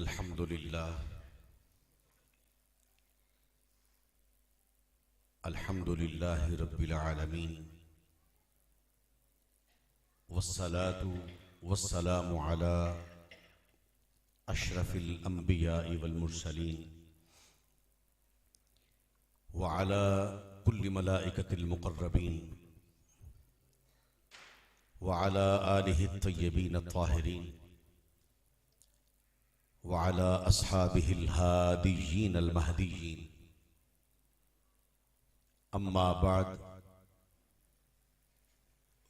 अल्हम्दुलिल्लाह रब्बिल आलमीन वस्सलातु वस्सलामु अला अशरफिल अंबिया'i वल मुरसलीन व अला कुल्लि मलाइकतिल मुक़र्रबीन व अला आलिहि त्तय्यबीन त्ताहिरीन व अला अस्हाबिहिल हादिय्यीन अल महदिय्यीन। अम्मा बाद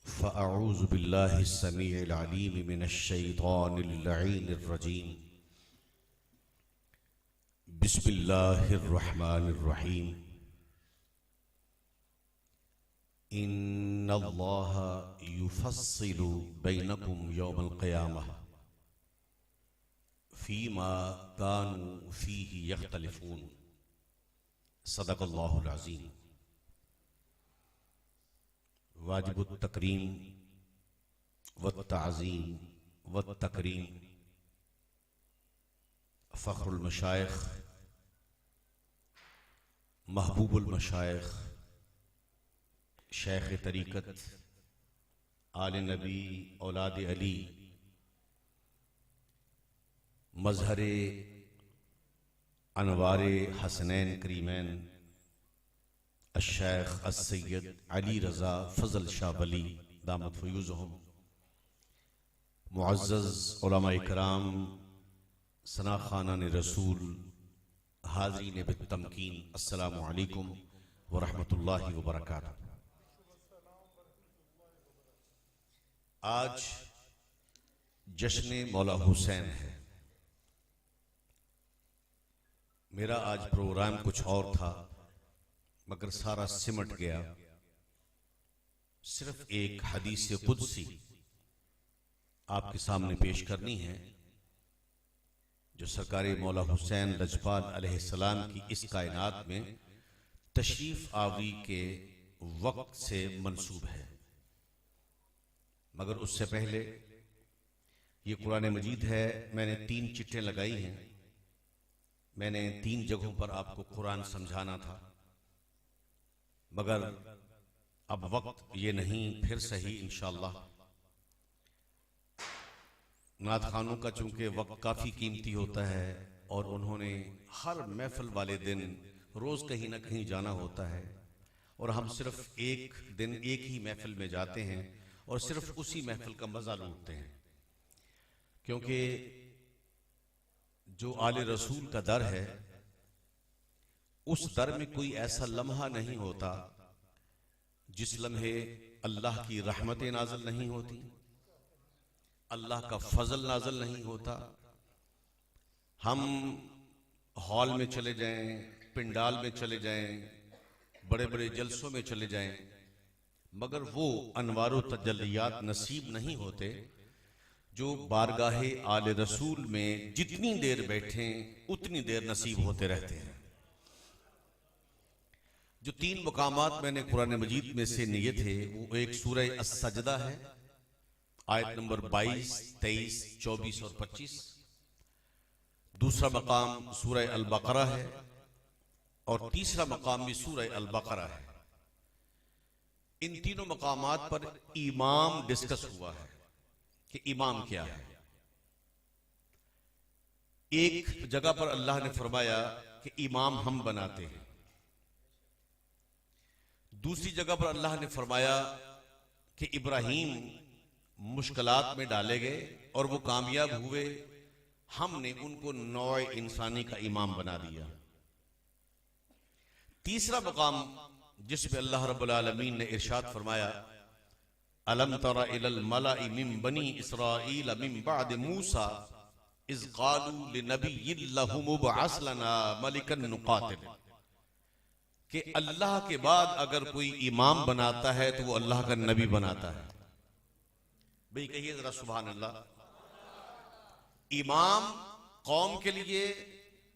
फ़अऊज़ु बिल्लाहि स्समीइल अलीम मिनश शैतानिर लईनिर रजीम। बिस्मिल्लाहिर रहमानिर रहीम। इन्नल्लाहा युफ़स्सिलु बैनकुम यौमल क़ियामह फ़ीमा कानू फ़ीही यख्तलिफ़ून। सदक़ल्लाहुल अज़ीम। वाजिबुत तकरीम व ताज़ीम व तकरीम फ़ख्रुल मशाइख़ महबूबुल मशाइख़ शेख तरीक़त आले नबी औलाद अली मज़हरे अनवारे हसनैन करीमैन अश-शेख अस-सय्यद अली रज़ा फ़ज़ल शाह वली दामत फ़यूज़ुहुम, मुअज़्ज़ज़ उलमा इकराम, सना ख़ानान रसूल, हाज़रीन बित्तमकीन, अस्सलामु अलैकुम व रहमतुल्लाहि व बरकातुहू। आज जश्न मौला हुसैन है। मेरा आज प्रोग्राम कुछ और था मगर सारा सिमट गया। सिर्फ एक हदीस कुदसी आपके सामने पेश करनी है जो सरकारी मौला हुसैन लजपाल अलैहिस्सलाम की इस कायनात में तशरीफ आवी के वक्त से मंसूब है। मगर उससे पहले ये कुरान मजीद है। मैंने 3 चिट्ठें लगाई हैं। मैंने 3 जगहों पर आपको कुरान समझाना था मगर अब वक्त ये नहीं, फिर सही इंशाअल्लाह। नात खानों का चूंकि वक्त काफ़ी कीमती होता है और उन्होंने हर महफिल वाले दिन रोज़ कहीं ना कहीं जाना होता है और हम सिर्फ एक दिन एक ही महफिल में जाते हैं और सिर्फ उसी महफिल का मज़ा लूटते हैं, क्योंकि जो आले रसूल का दर है उस दर में कोई ऐसा लम्हा नहीं होता जिस लम्हे अल्लाह की रहमतें नाज़िल नहीं होती, अल्लाह का फजल नाज़िल नहीं होता। हम हॉल में चले जाएं, पिंडाल में चले जाएं, बड़े बड़े जलसों में चले जाएं, मगर वो अनवारो तजल्लियात नसीब नहीं होते जो बारगाहे आले रसूल में जितनी देर बैठें उतनी देर नसीब होते रहते हैं। जो 3 मुकामात मैंने कुरान मजीद में से लिए थे वो एक सूरह अस-सजदा है, आयत नंबर 22, 23, 24 और 25। दूसरा मकाम सूरह अल-बकरा है और तीसरा मकाम भी सूरह अल-बकरा है। इन तीनों मकामात पर इमाम डिस्कस हुआ है कि इमाम क्या है। एक जगह पर अल्लाह ने फरमाया कि इमाम हम बनाते हैं। दूसरी जगह पर अल्लाह ने फरमाया कि इब्राहीम मुश्किलात में डाले गए और वो कामयाब हुए, हमने उनको नौए इंसानी का इमाम बना दिया। तीसरा मकाम जिसमें अल्लाह रब्बुल आलमीन ने इरशाद फरमाया, अलम तरा इलल मलाइ मिन बनी इसराईल मिन बाद मूसा इज़ क़ालू लिनबिय्यिन लहु मुबअस लना मलिकन नुक़ातिल, कि अल्लाह के बाद अगर कोई इमाम बनाता है तो वो अल्लाह का नबी बनाता है। भाई कहिए जरा सुभान अल्लाह। इमाम कौम के लिए,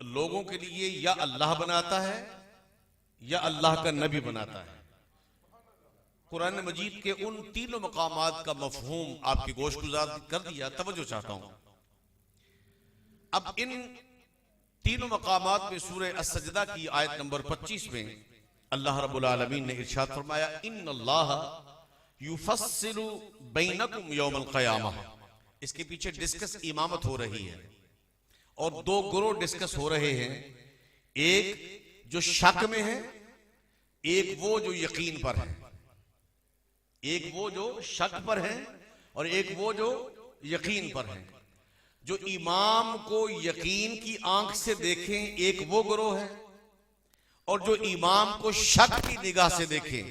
लोगों के लिए या अल्लाह बनाता है या अल्लाह का नबी बनाता है। कुरान मजीद के उन तीनों मकामात का मफहूम आपकी गोश गुजार कर दिया। तवज्जो चाहता हूं। अब इन तीनों मकामात में सूरह अस-सजदा की आयत नंबर 25 में अल्लाह रब्बुल आलमीन ने इरशाद फरमाया, इन्नल्लाह युफस्सिलु बैनकुम यौमल क़यामह। इसके पीछे डिस्कस इमामत हो रही है और दो ग्रोह डिस्कस हो रहे हैं, एक जो शक में है, एक वो जो यकीन पर है। एक वो जो शक पर है और एक वो जो यकीन पर है। जो इमाम को यकीन की आंख से देखें एक वो ग्रोह है, और जो इमाम को शक की निगाह से देखें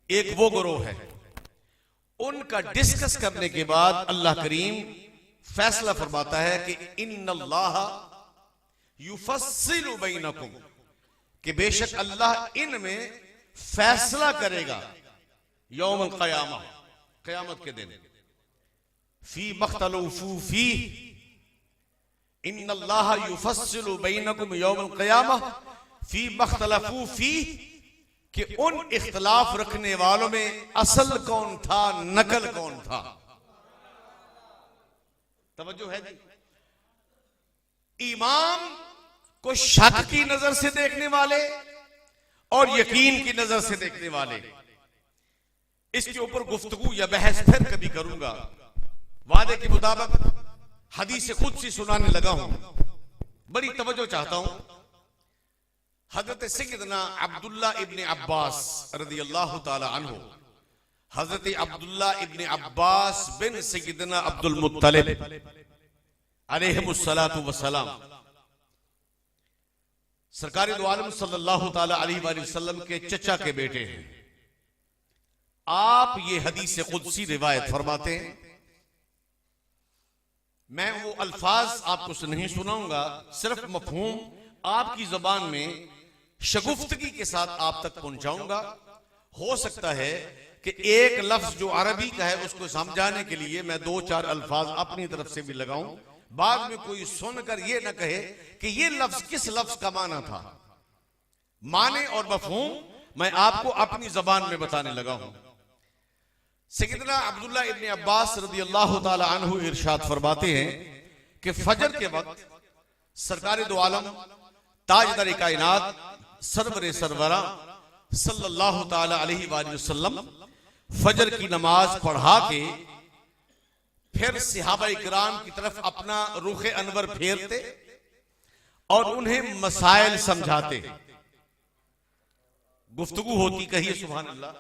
एक वो ग्रोह है। उनका डिस्कस करने के बाद अल्लाह करीम फैसला फरमाता है कि इन्नल्लाह युफस्सिलु बैनकुम, कि बेशक अल्लाह इनमें फैसला करेगा यौमुल क़यामह, क़यामत के दिन। फी मख्तलफू फी इन्नल्लाह युफस्सिलु बैनकुम यौमुल क़यामह फी मख्तलफू फी, कि उन इख्तलाफ रखने वालों में असल कौन था, नकल कौन था। तवज्जो है जी। इमाम को शक की नजर से देखने वाले और यकीन की नजर से देखने वाले, इसके ऊपर गुफ्तगू या बहस फिर कभी करूंगा। वादे के मुताबिक हदीस खुद से सुनाने लगा हूं, बड़ी तवज्जो चाहता हूं। हजरत सैयदना अब्दुल्ला इब्ने अब्बास रज़ियल्लाहु ताला अन्हु, हजरत अब्दुल्ला इब्ने अब्बास बिन सैयदना अब्दुल मुत्तलिब अलैहिमुस्सलातु वस्सलाम, सरकार दो आलम सल्लल्लाहु ताला अलैहि वसल्लम के चचा के बेटे हैं। आप ये हदीस कुदसी रिवायत फरमाते हैं। मैं वो अल्फाज आपको नहीं सुनाऊंगा, सिर्फ मफहूम आपकी जबान में शगुफ्तगी के साथ आप तक पहुंचाऊंगा। हो सकता है कि एक लफ्ज जो अरबी का है उसको समझाने के लिए मैं दो चार अल्फाज अपनी तरफ से भी लगाऊं, बाद में कोई सुनकर ये ना कहे कि ये लफ्ज किस लफ्ज का माना था। माने और मफहूम मैं आपको अपनी जबान में बताने लगा हूं। सैयदना अब्दुल्ला इब्ने अब्बास रज़ियल्लाहु ताला अन्हु इरशाद फरमाते हैं कि फजर के वक्त सरकार दो आलम ताजदार कायनात सरवरे सरवरा सल्लल्लाहु ताला अलैहि वसल्लम फजर की नमाज पढ़ा के फिर सहाबा इकराम की तरफ अपना रुख अनवर फेरते और उन्हें मसाइल समझाते। गुफ्तगू होती, कहिए सुभान अल्लाह।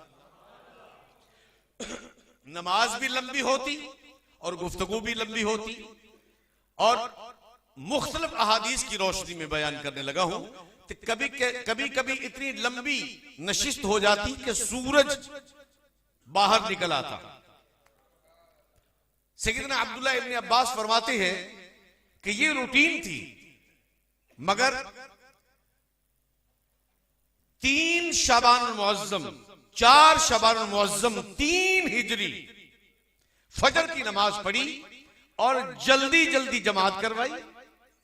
नमाज भी लंबी होती और गुफ्तगू भी लंबी होती, और मुख्तलिफ अहादीस की रोशनी में बयान करने लगा हूं। तो कभी कभी इतनी लंबी नशिस्त हो जाती कि सूरज बाहर निकल आता। सैयदना अब्दुल्ला इब्ने अब्बास फरमाते हैं कि ये रूटीन थी, मगर 3 शबानुल मुअज्जम 4 शबानुल मुअज्जम 3 हिजरी फजर की नमाज पढ़ी और जल्दी जल्दी जमात करवाई।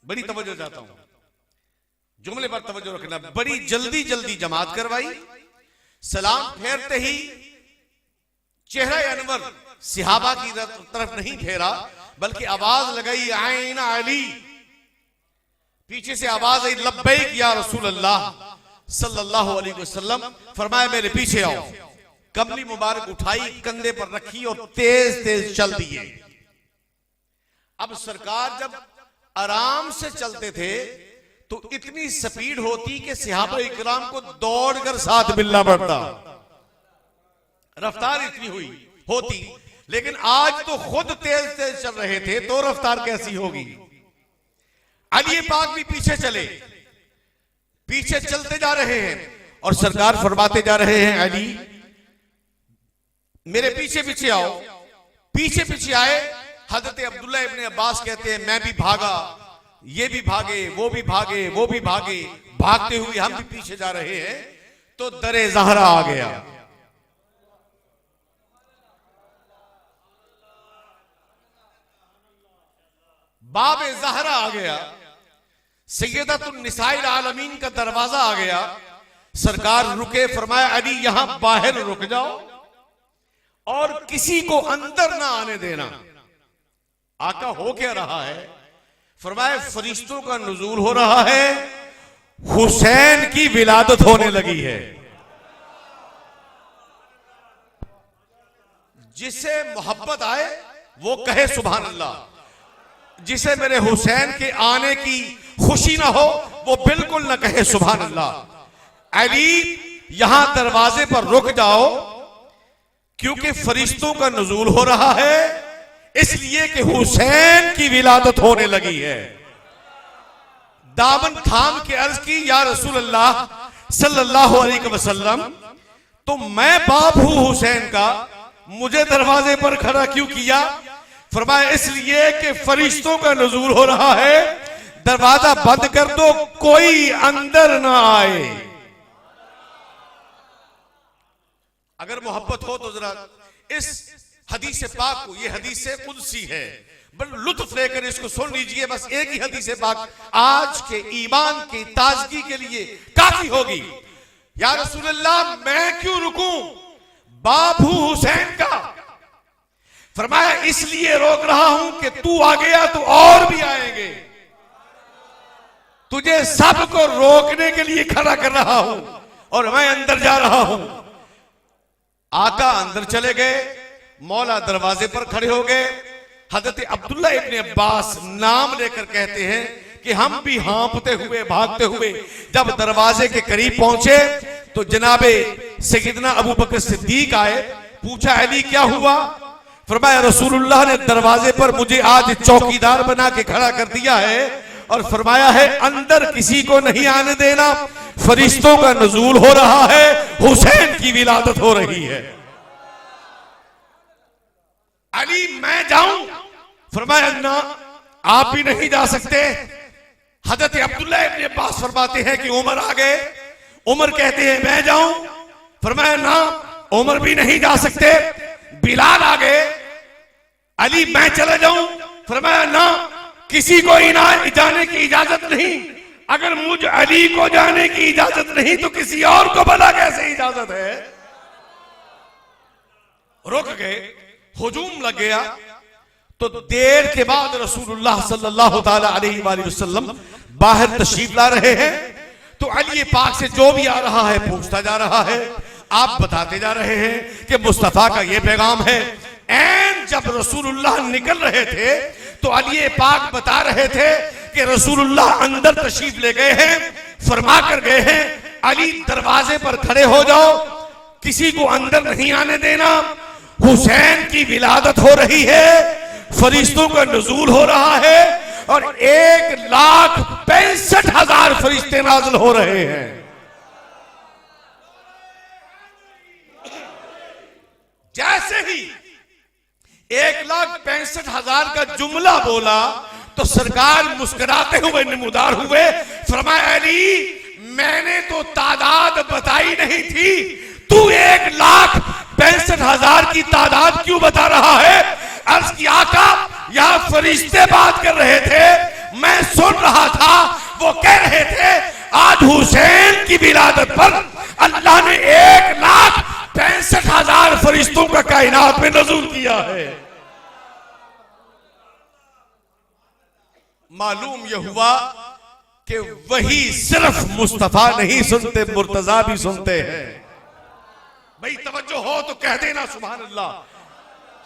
बड़ी तवज्जो चाहता हूं, जुमले पर तवज्जो रखना। बड़ी जल्दी जल्दी जमात करवाई। सलाम फेरते ही चेहरा अनवर सहाबा की तरफ नहीं फेरा, बल्कि आवाज लगाई आइन अली। पीछे से आवाज आई लब्बैक या रसूल अल्लाह सल्लल्लाहु अलैहि वसल्लम। फरमाया मेरे पीछे आओ। कमली मुबारक उठाई, कंधे पर रखी और तेज तेज चल दिए। अब सरकार जब आराम से चलते थे तो इतनी स्पीड होती कि सहाबा इकराम को दौड़कर साथ मिलना पड़ता। रफ्तार इतनी होती, लेकिन आज तो खुद तेज तेज चल रहे थे तो रफ्तार कैसी होगी। अली पाक भी पीछे चले, पीछे चलते जा रहे हैं और सरकार फरमाते जा रहे हैं अली मेरे पीछे पीछे आओ। पीछे पीछे आए। हजरत अब्दुल्ला इब्ने अब्बास कहते हैं मैं भी भागा, ये भी भागे, वो भी भागे, वो भी भागे। भागते हुए हम भी पीछे जा रहे हैं तो दरे ज़हरा आ गया। बाबे ज़हरा आ गया। सैयदतुन निसाइल आलमीन का दरवाजा आ गया। सरकार रुके, फरमाया अली यहां बाहर रुक जाओ और किसी को अंदर ना आने देना। आका हो क्या रहा है? फरमाया फरिश्तों का नुज़ूल हो रहा है, हुसैन की विलादत होने लगी है। जिसे मोहब्बत आए वो कहे सुभान अल्लाह, जिसे मेरे हुसैन के आने की खुशी ना हो वो बिल्कुल ना कहे सुभान अल्लाह। अली यहां दरवाजे पर रुक जाओ, क्योंकि फरिश्तों का नुज़ूल हो रहा है, इसलिए कि हुसैन की विलादत होने लगी है। दामन थाम के अर्ज की, या रसूल अल्लाह सल्लल्लाहु अलैहि वसल्लम, तो मैं बाप हूं हुसैन का, मुझे दरवाजे पर खड़ा क्यों किया? फरमाया इसलिए कि फरिश्तों का नुज़ूल हो रहा है, दरवाजा बंद कर दो, कोई अंदर ना आए। अगर मोहब्बत हो तो जरा इस हदीस पाक को, ये हदीस कुदसी है, बल लुत्फ लेकर इसको सुन लीजिए। बस एक ही हदीस पाक आज के ईमान की ताजगी के लिए काफी होगी। या रसूल अल्लाह मैं क्यों रुकूं, बाप हूं हुसैन का। फरमाया इसलिए रोक रहा हूं कि तू आ गया तो और भी आएंगे, तुझे सबको रोकने के लिए खड़ा कर रहा हूं और मैं अंदर जा रहा हूं। आका अंदर चले गए, मौला दरवाजे पर खड़े हो गए। हजरत अब्दुल्ला इब्ने अब्बास नाम लेकर कहते हैं कि हम भी हाँफते हुए भागते हुए जब दरवाजे के करीब पहुंचे तो जनाबे सैयदना अबू बकर सिद्दीक आए। पूछा अली क्या हुआ? फरमाया रसूलुल्लाह ने दरवाजे पर मुझे आज चौकीदार बना के खड़ा कर दिया है और फरमाया है अंदर किसी को नहीं आने देना, फरिश्तों का नुज़ूल हो रहा है, हुसैन की विलादत हो रही है। अली मैं जाऊं? फरमाया ना, आप भी नहीं जा सकते। हजरत अब्दुल्ला इब्ने अब्बास फरमाते हैं कि उमर आ गए। उमर कहते हैं मैं जाऊं? फरमाया ना, उमर भी नहीं जा सकते। बिलाल आ गए। अली मैं चला जाऊं? फरमाया ना, किसी को जाने की इजाजत नहीं। अगर मुझ अली को जाने की इजाजत नहीं तो किसी और को भला कैसे इजाजत है? रुक गए, हुजूम लग गया। तो देर के बाद रसूलुल्लाह सल्लल्लाहु ताला अलैहि वसल्लम बाहर तशरीफ ला रहे हैं। तो अली पाक से जो भी आ रहा है पूछता जा रहा है, आप बताते जा रहे हैं कि मुस्तफा का ये पैगाम है। ऐन जब रसूलुल्लाह निकल रहे थे तो अली पाक बता रहे थे कि रसूलुल्लाह अंदर तशरीफ ले गए हैं, फरमा कर गए हैं अली दरवाजे पर खड़े हो जाओ, किसी को अंदर नहीं आने देना, हुसैन की विलादत हो रही है, फरिश्तों का नुज़ूल हो रहा है और 1,65,000 फरिश्ते नाज़िल हो रहे हैं। जैसे ही 1,65,000 का जुमला बोला तो सरकार मुस्कुराते हुए नमूदार हुए। फरमाया अली मैंने तो तादाद बताई नहीं थी, तू 1,65,000 की तादाद क्यों बता रहा है? अर्ज की आका यहां फरिश्ते बात कर रहे थे, मैं सुन रहा था, वो कह रहे थे आज हुसैन की विलादत पर अल्लाह ने 1,65,000 फरिश्तों का कायनात में नज़ूल किया है। मालूम यह हुआ कि वही सिर्फ मुस्तफा नहीं सुनते, मुर्तजा भी सुनते हैं। भाई तवज्जो हो तो कह देना सुभान अल्लाह,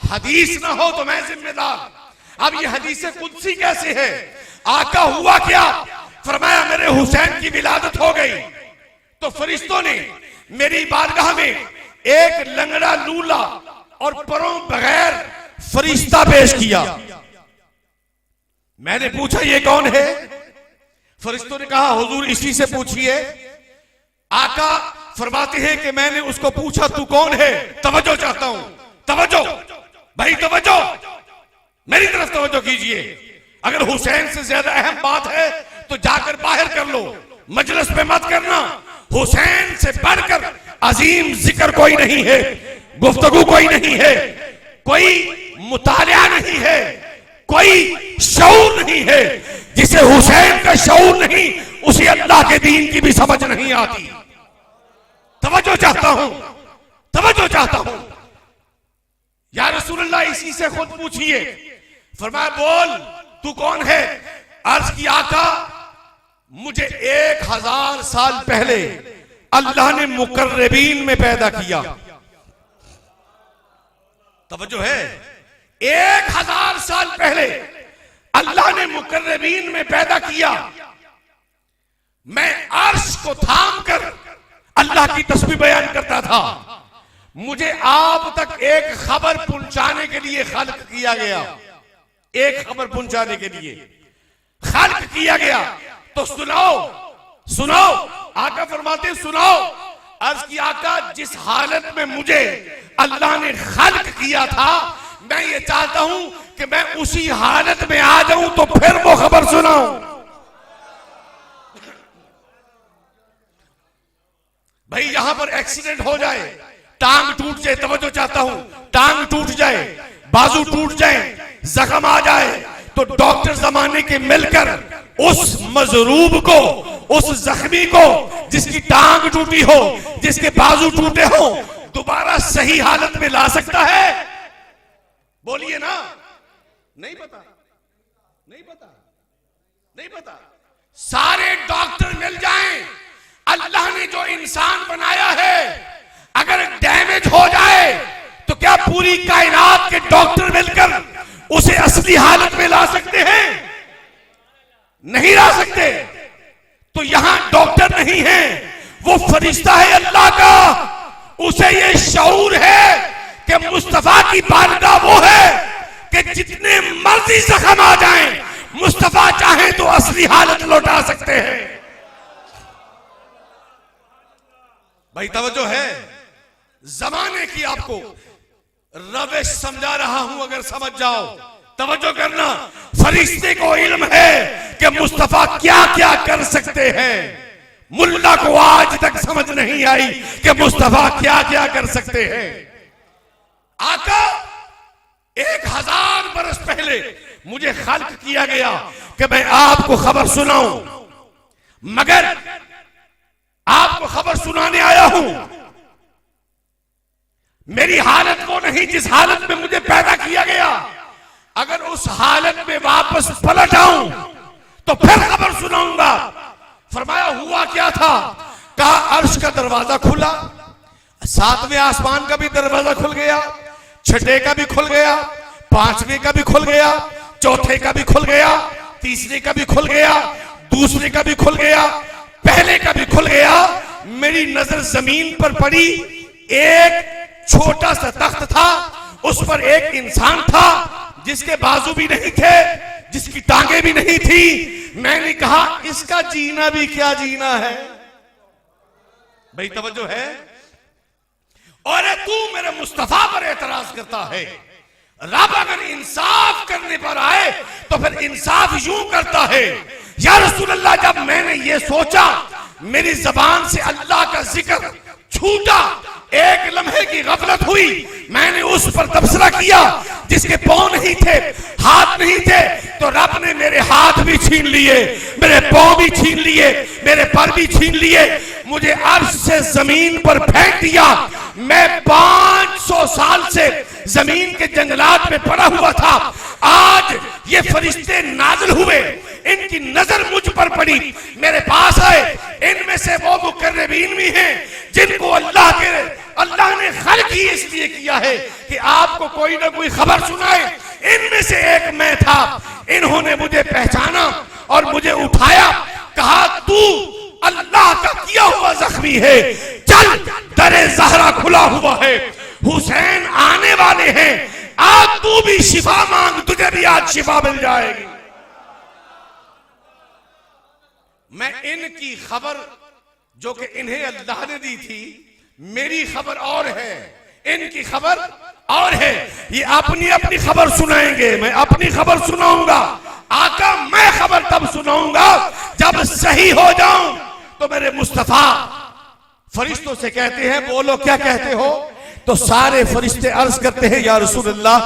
हदीस ना हो तो मैं जिम्मेदार। अब ये हदीस कुदसी कैसे है? आका हुआ क्या? फरमाया मेरे हुसैन की विलादत हो गई तो फरिश्तों ने मेरी बारगाह में एक लंगड़ा लूला और परों बगैर फरिश्ता पेश किया। मैंने पूछा ये कौन है? फरिश्तों ने कहा हुजूर इसी से पूछिए। आका फरमाते हैं कि मैंने उसको पूछा तू कौन है? तवज्जो चाहता हूं, तवज्जो भाई, तवज्जो मेरी तरफ तवज्जो कीजिए। अगर हुसैन से ज्यादा अहम बात है तो जाकर बाहर कर लो, मजलिस में मत करना। हुसैन से बढ़कर अजीम जिक्र कोई नहीं है, गुफ्तगू कोई नहीं है, कोई मुतालिया नहीं है, कोई शऊर नहीं है। जिसे हुसैन का शऊर नहीं उसे अल्लाह के दीन की भी समझ नहीं आती। तवज्जो चाहता हूं, तवज्जो चाहता हूं। या रसूलुल्लाह इसी से खुद पूछिए। फरमाया बोल तू कौन है? अर्ज की आका, मुझे 1000 साल पहले अल्लाह ने मुकर्रबीन में पैदा किया। तवज्जो है, 1000 साल पहले अल्लाह ने मुकर्रबीन में पैदा किया। मैं अर्श को थाम कर अल्लाह की तस्बीह बयान करता था। मुझे आप तक एक खबर पहुंचाने के लिए खल्क किया गया, एक खबर पहुंचाने के लिए खल्क किया गया। तो सुनाओ सुनाओ, आका फरमाते सुनाओ। अर्ज की आका, जिस हालत में मुझे अल्लाह ने खल्क किया था, मैं ये चाहता हूं कि मैं उसी हालत में आ जाऊं तो फिर वो खबर सुनाऊं। भाई यहां पर एक्सीडेंट हो जाए, टांग टूट जाए, तवज्जो चाहता हूं, टांग टूट जाए, बाजू टूट जाए, जख्म आ जाए, तो डॉक्टर जमाने के मिलकर उस मजरूब को, उस जख्मी को, जिसकी टांग टूटी हो, जिसके बाजू टूटे हो, दोबारा सही हालत में ला सकता है? बोलिए ना। नहीं पता, नहीं पता, नहीं पता। सारे डॉक्टर मिल जाएं, अल्लाह ने जो इंसान बनाया है अगर डैमेज हो जाए तो क्या पूरी कायनात के डॉक्टर मिलकर उसे असली हालत में ला सकते हैं? नहीं ला सकते। तो यहां डॉक्टर नहीं है, वो फरिश्ता है अल्लाह का। उसे ये शऊर है कि मुस्तफा की बारगाह वो है कि जितने मर्जी जख्म आ जाएं, मुस्तफा चाहे तो असली हालत लौटा सकते हैं। भाई तवज्जो है, जमाने की आपको रविश समझा रहा हूं, अगर समझ जाओ। तवज्जो करना, फरिश्ते को इल्म है कि मुस्तफा क्या क्या कर सकते हैं। मुल्ला को आज तक समझ नहीं आई कि मुस्तफा क्या क्या कर सकते हैं। आका 1000 बरस पहले मुझे खल्क किया गया कि मैं आपको खबर सुनाऊं, मगर आपको खबर सुनाने आया हूं। मेरी हालत वो नहीं जिस हालत में मुझे पैदा किया गया। अगर उस हालत में वापस पलट आऊं तो फिर खबर सुनाऊंगा। फरमाया हुआ क्या था? कहा अर्श का दरवाजा खुला, 7वें आसमान का भी दरवाजा खुल गया, 6ठे का भी खुल गया, 5वें का भी खुल गया, 4थे का भी खुल गया, 3रे का भी खुल गया, दूसरे का भी खुल गया, पहले का भी खुल गया। मेरी नजर जमीन पर पड़ी, एक छोटा सा तख्त था, उस पर एक इंसान था जिसके बाजू भी नहीं थे, जिसकी टांगे भी नहीं थी। मैंने कहा इसका जीना भी क्या जीना है। भाई तवज्जो है। और तू मेरे मुस्तफा पर एतराज करता है। रब अगर इंसाफ करने पर आए तो फिर इंसाफ यूं करता है। या रसूल अल्लाह, जब मैंने ये सोचा, मेरी जबान से अल्लाह का जिक्र छूटा, एक लम्हे की गफलत हुई, मैंने उस पर तबसरा किया जिसके पांव नहीं थे, हाथ नहीं थे, तो रब ने मेरे हाथ भी छीन लिए, मेरे पांव भी छीन लिए, मेरे पर भी छीन लिए, मुझे अर्श से जमीन पर फेंक दिया। मैं 500 साल से जमीन के जंगलात में पड़ा हुआ था। आज ये फरिश्ते नाज़िल हुए, इनकी नजर मुझ पर पड़ी, मेरे पास आए। इनमें से वो मुकर्रबीन भी हैं जिनको अल्लाह ने खल्क ही इसलिए किया है कि आपको कोई ना कोई खबर सुनाए। इनमें से एक मैं था। इन्होंने मुझे पहचाना और मुझे उठाया, कहा तू अल्लाह का किया हुआ जख्मी है, चल दरे ज़हरा खुला हुआ है, हुसैन आने वाले हैं, आज तू भी शिफा मांग, तुझे भी आज शिफा मिल जाएगी। मैं इनकी खबर जो कि इन्हें अल्लाह ने दी थी, मेरी खबर और है, इनकी खबर और है। ये अपनी अपनी खबर सुनाएंगे, मैं अपनी खबर सुनाऊंगा। आका मैं खबर तब सुनाऊंगा जब सही हो जाऊं। तो मेरे मुस्तफा फरिश्तों से कहते हैं, बोलो क्या कहते हो? तो सारे फरिश्ते अर्ज करते हैं, या रसूल अल्लाह,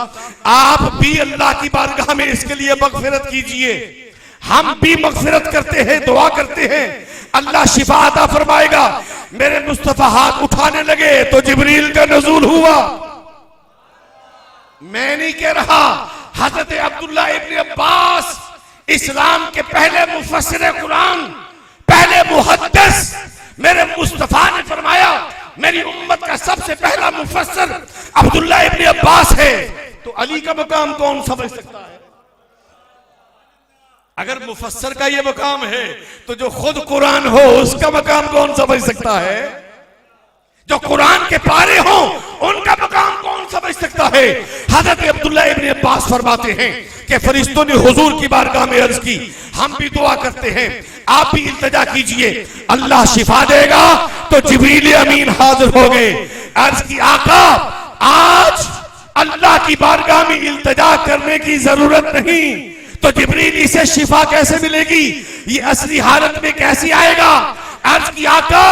आप भी अल्लाह की बारगाह में इसके लिए मगफिरत कीजिए। हम भी मगफिरत करते हैं, दुआ करते हैं, अल्लाह शिफा अता फरमाएगा। मेरे मुस्तफा हाथ उठाने लगे तो जिब्रील का नुज़ूल हुआ। मैं नहीं कह रहा, हजरत अब्दुल्लाह इब्न अब्बास इस्लाम के पहले मुफस्सिर कुरान, पहले मुहद्दिस मेरे मुस्तफा ने फरमाया मेरी उम्मत का सबसे पहला मुफस्सिर अब्दुल्लाह इब्न अब्बास है। तो अली का मकाम कौन समझ सकता है? अगर मुफस्सिर का ये मकाम है तो जो खुद कुरान हो उसका मकाम कौन समझ सकता है? जो कुरान के पारे हो उनका मकाम कौन समझ सकता है? हजरत अब्दुल्लाह इब्न अब्बास फरमाते हैं कि फरिश्तों ने हुजूर की बारगाह में अर्ज की, हम भी दुआ करते हैं, आप भी इल्तिजा कीजिए, अल्लाह शिफा देगा। तो जिब्रील अमीन हाजिर हो गए, अर्ज की आका आज अल्लाह की बारगाह में इल्तिजा करने की जरूरत नहीं, तो जिब्रील इसे शिफा कैसे मिलेगी, ये असली हालत में कैसे आएगा? अर्ज की आका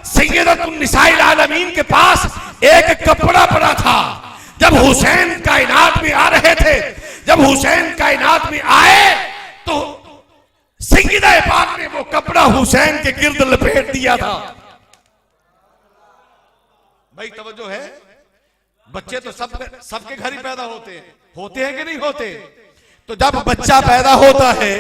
सैयदतुन्निसाइल आलमीन के पास एक कपड़ा पड़ा था। जब हुसैन कायनात में आ रहे थे, जब हुसैन कायनात में आए तो सैयदा पाक ने वो कपड़ा हुसैन के गिर्द लपेट दिया था। भाई तवज्जो है, बच्चे तो सबके घर ही पैदा होते हैं कि नहीं होते? तो जब बच्चा पैदा होता है,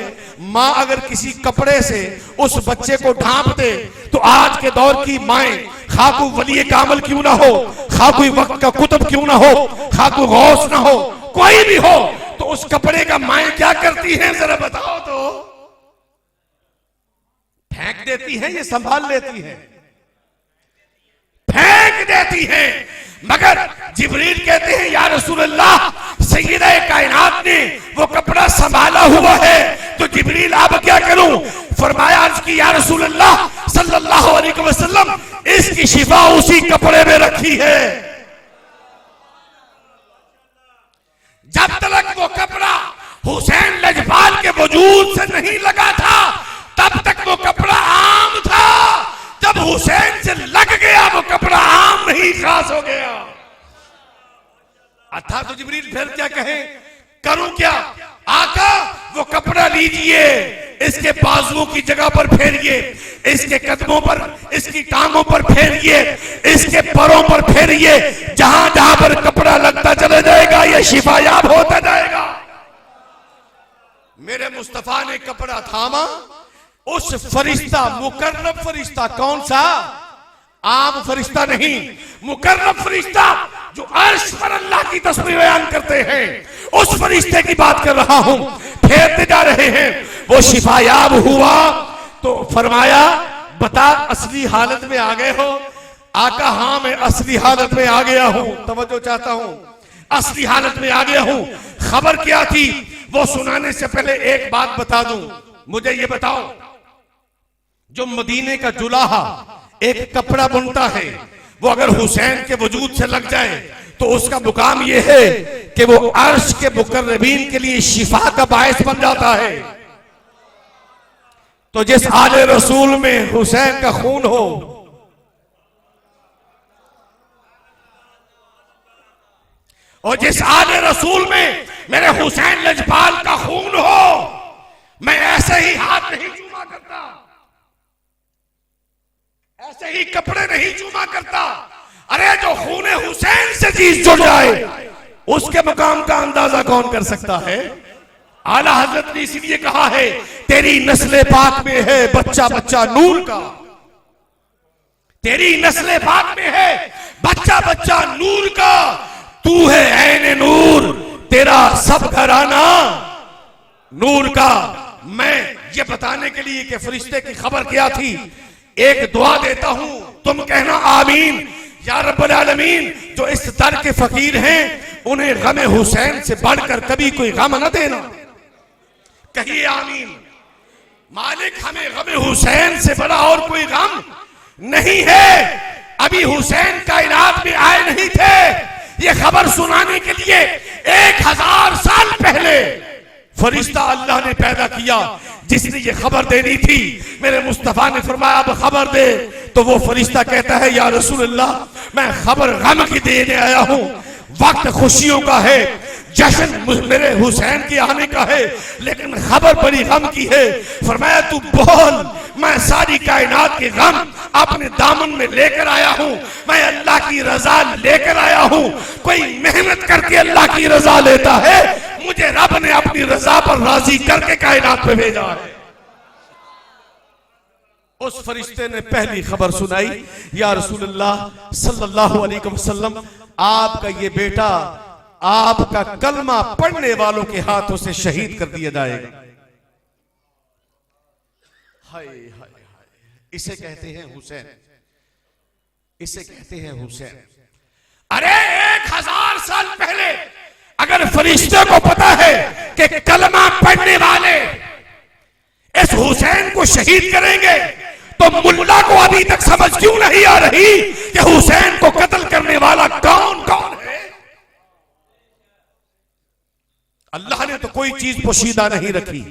माँ अगर किसी कपड़े से उस बच्चे को ढांप दे, तो आज के दौर की माएं, खा कोई वली कामल क्यों ना हो, खा कोई वक्त का कुतुब क्यों ना हो, खा कोई गौस ना हो, कोई भी हो, तो उस कपड़े का माएं क्या करती हैं जरा बताओ तो? फेंक देती हैं, ये संभाल लेती हैं? फेंक देती हैं। मगर जिब्रील कहते हैं या रसूल अल्लाह, सैयदा कायनात ने वो कपड़ा संभाला हुआ है, तो जिब्रील अब क्या करूं? फरमाया अर्ज की या रसूल अल्लाह सल्लल्लाहु अलैहि वसल्लम, इसकी शिफा उसी कपड़े में रखी है। जब तक वो कपड़ा हुसैन लजपाल के वजूद से नहीं लगा था, तब तक वो कपड़ा आम था। जब हुसैन से लग गया वो कपड़ा आम नहीं, खास हो गया। अथा तो जिब्रील फिर क्या कहे, करूं क्या? आका वो कपड़ा लीजिए, इसके बाजुओं की जगह पर फेरिए, इसके कदमों पर, इसकी टांगों पर फेरिए, इसके पैरों पर फेरिए, जहां जहां पर कपड़ा लगता चला जाएगा ये शिफायाब होता जाएगा। मेरे मुस्तफा ने कपड़ा थामा, उस फरिश्ता, मुकर्रब फरिश्ता, कौन सा? आम फरिश्ता नहीं, मुकर्रब फरिश्ता जो अर्श पर अल्लाह की तस्बीह बयान करते हैं, उस फरिश्ते की बात कर रहा हूं। फेरते जा रहे हैं, वो शिफायाब हुआ तो फरमाया बता असली हालत में आ गए हो? आका हाँ मैं असली हालत में आ गया हूं, तवज्जो चाहता हूं, असली हालत में आ गया हूं। खबर क्या थी वो सुनाने से पहले एक बात बता दूं, मुझे ये बताओ, जो मदीने का जुलाहा एक कपड़ा बुनता है, वो अगर हुसैन के वजूद से लग जाए तो उसका मुकाम ये है कि वो अर्श के मुकर्रबीन के लिए शिफा का बायस बन जाता है। तो जिस आले रसूल में हुसैन का खून हो, और जिस आले रसूल में मेरे हुसैन लजपाल का खून हो, मैं ऐसे ही हाथ नहीं चूमा करता, ऐसे ही कपड़े नहीं चूमा करता। अरे जो खूने हुसैन से चीज जुड़ जाए उसके मकाम का अंदाजा कौन कर सकता है? आला हजरत ने इसलिए कहा है तेरी नस्ले पाक में है बच्चा बच्चा नूर का, तेरी नस्ले पाक में है बच्चा बच्चा नूर का, तू है ऐने नूर, तेरा सब घराना नूर का। मैं ये बताने के लिए कि फरिश्ते की खबर क्या थी, एक दुआ देता हूं, तुम कहना आमीन। या रब्बुल आलमीन, जो इस दर के फकीर हैं उन्हें गम हुसैन से बढ़कर कभी कोई गम न देना, कहिए आमीन। मालिक हमें गम हुसैन से बड़ा और कोई गम नहीं है। अभी हुसैन कायनात में आए नहीं थे, ये खबर सुनाने के लिए 1000 साल पहले फरिश्ता अल्लाह ने पैदा किया जिसने ये खबर देनी थी। मेरे मुस्तफा ने फरमाया अब खबर दे, तो वो फरिश्ता कहता है या रसूल अल्लाह मैं खबर गम की देने आया हूं, वक्त खुशियों का है, जश्न मेरे हुसैन के आने का है, लेकिन खबर बड़ी गम की है। फरमाया तू बोल, मैं सारी कायनात के गम अपने दामन में लेकर आया हूं, मैं अल्लाह की रजा लेकर आया हूं। कोई मेहनत करके अल्लाह की रजा लेता है, मुझे रब ने अपनी रजा पर राजी करके कायनात में भेजा है। उस फरिश्ते ने पहली खबर सुनाई, या रसूलुल्लाह सल्लल्लाहु अलैहि वसल्लम, आपका ये बेटा आपका कलमा पढ़ने वालों के हाथों से शहीद कर दिया जाएगा। हाय हाय हाय, इसे कहते हैं हुसैन, इसे कहते हैं हुसैन। अरे 1000 साल पहले अगर फरिश्ते को पता है कि कलमा पढ़ने वाले इस हुसैन को शहीद करेंगे, तो मुल्ला को अभी तक समझ क्यों नहीं आ रही कि हुसैन को कत्ल करने वाला कौन कौन है? अल्लाह ने तो कोई चीज पोशीदा नहीं रखी,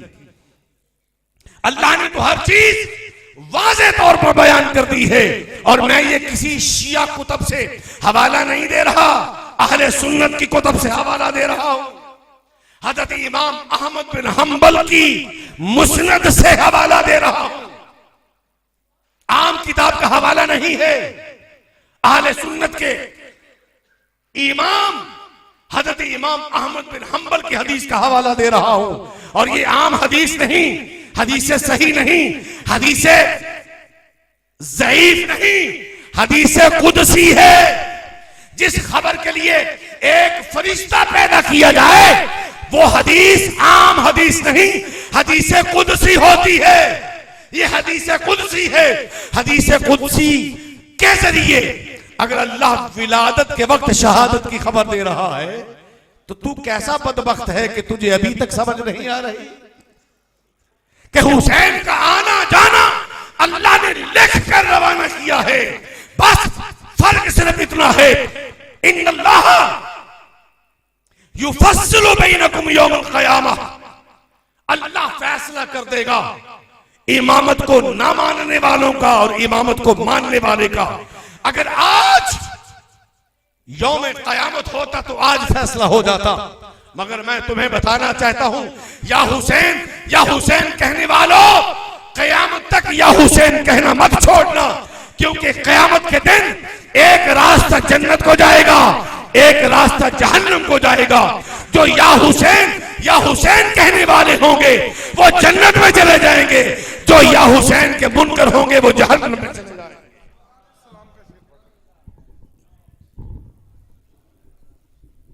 अल्लाह ने तो हर चीज वाज़े तौर पर बयान कर दी है। और मैं ये किसी शिया कुतब से हवाला नहीं दे रहा, अहले सुन्नत की कुतब से हवाला दे रहा हूं। हज़रत इमाम अहमद बिन हंबल की मुस्नद से हवाला दे रहा हूं, आम किताब का हवाला नहीं है। अहले सुन्नत के इमाम हज़रत इमाम अहमद बिन हंबल की हदीस का हवाला दे रहा हूं। और ये आम हदीस नहीं, हदीस सही नहीं, हदीस ज़ईफ नहीं, हदीस कुदसी है। जिस खबर के लिए एक फरिश्ता पैदा किया जाए वो हदीस आम हदीस नहीं, हदीस कुदसी होती है। ये हदीस कुदसी है। हदीस कुदसी के जरिए अगर अल्लाह विलादत के वक्त शहादत की खबर दे रहा है, तो तू कैसा बदबख्त है कि तुझे अभी तक समझ नहीं आ रही कि हुसैन का आना जाना अल्लाह ने लिख कर रवाना किया है। बस फर्क सिर्फ इतना है, इन्नल्लाह युफस्सिलु बैनकुम यौमल क़यामह, अल्लाह फैसला कर देगा इमामत को ना मानने वालों का और इमामत को मानने वाले का। अगर आज यौम क़यामत होता तो आज फैसला हो जाता, मगर मैं तुम्हें बताना चाहता हूं, या हुसैन कहने वालों, क़यामत तक या हुसैन कहना मत छोड़ना, क्योंकि क़यामत के दिन एक रास्ता जन्नत को जाएगा, एक रास्ता जहन्नम को जाएगा। जो या हुसैन कहने वाले होंगे वो जन्नत में चले जाएंगे, जो या हुसैन के मुनकर होंगे वो जहन्नम में चले जाएंगे।